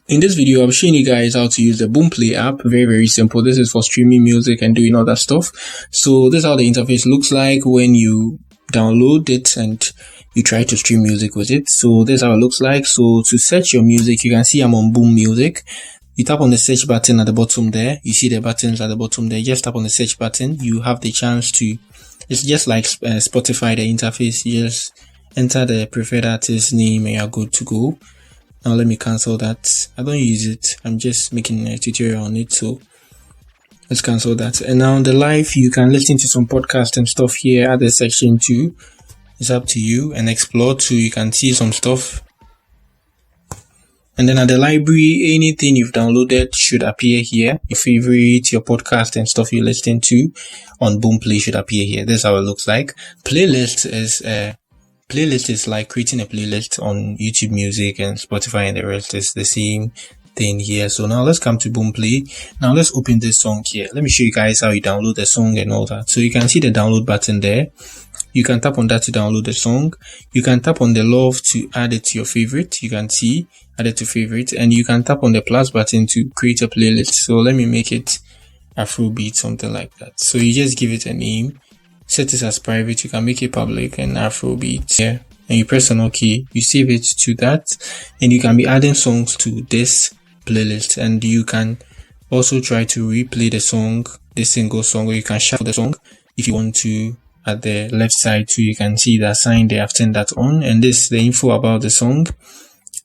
In this video, I'm showing you guys how to use the Boomplay app. Very simple. This is for streaming music and doing other stuff. So this is how the interface looks like when you download it and you try to stream music with it. So this is how it looks like. So to search your music, you can see I'm on Boom Music. You tap on the search button at the bottom there. You see the buttons at the bottom there. Just tap on the search button. You have the chance to, it's just like Spotify, the interface. You just enter the preferred artist name and you're good to go. Now let me cancel that. I don't use it. I'm just making a tutorial on it. So let's cancel that. And now on the live, you can listen to some podcast and stuff here at the section 2. It's up to you. And explore 2, you can see some stuff. And then at the library, anything you've downloaded should appear here. Your favorite, your podcast and stuff you listen to on Boomplay should appear here. This is how it looks like. Playlist is like creating a playlist on YouTube Music and Spotify and the rest is the same thing here. So now let's come to Boomplay. Now let's open this song here. Let me show you guys how you download the song and all that. So you can see the download button there. You can tap on that to download the song. You can tap on the love to add it to your favorite. You can see add it to favorite, and you can tap on the plus button to create a playlist. So let me make it Afrobeats, something like that. So you just give it a name. Set it as private, you can make it public and Afrobeats here, and you press on OK, you save it to that, and you can be adding songs to this playlist, and you can also try to replay the song, the single song, or you can shuffle the song if you want to. At the left side too, you can see that sign there. I've turned that on, and this is the info about the song.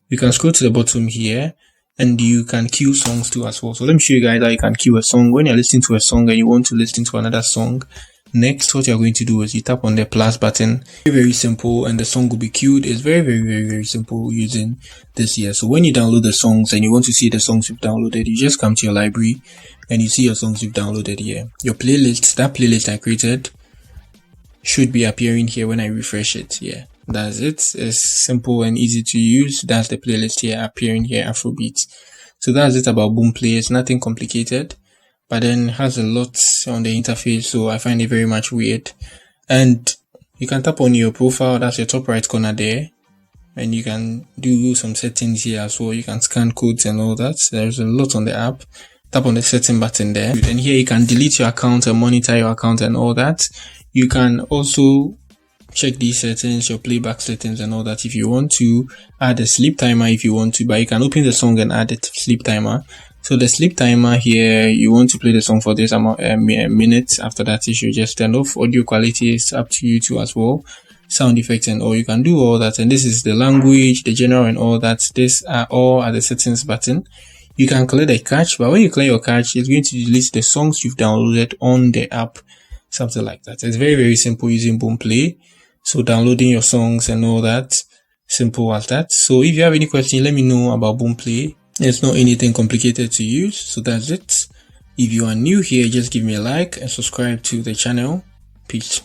You can scroll to the bottom here, and you can queue songs too as well. So let me show you guys how you can queue a song. When you're listening to a song and you want to listen to another song, next, what you're going to do is you tap on the plus button. Very simple, and the song will be queued. It's very simple using this here. So when you download the songs and you want to see the songs you've downloaded, you just come to your library and you see your songs you've downloaded here. Your playlist, that playlist I created, should be appearing here when I refresh it. Yeah, that's it. It's simple and easy to use. That's the playlist here appearing here, Afrobeats. So that's it about Boomplay. It's nothing complicated, but then has a lot on the interface, so I find it very much weird. And you can tap on your profile, that's your top right corner there, and you can do some settings here as well. You can scan codes and all that. There's a lot on the app. Tap on the setting button there, and here you can delete your account and monitor your account and all that. You can also check these settings, your playback settings and all that if you want to. Add a sleep timer if you want to, but you can open the song and add a sleep timer. So the sleep timer here, you want to play the song for this amount minutes. After that, you should just turn off. Audio quality is up to you too as well. Sound effects and all, you can do all that. And this is the language, the general and all that. These are all at the settings button. You can clear the cache, but when you clear your cache, it's going to delete the songs you've downloaded on the app. Something like that. It's very simple using Boomplay. So downloading your songs and all that. Simple as that. So if you have any question, let me know about Boomplay. It's not anything complicated to use, so that's it. If you are new here, just give me a like and subscribe to the channel. Peace.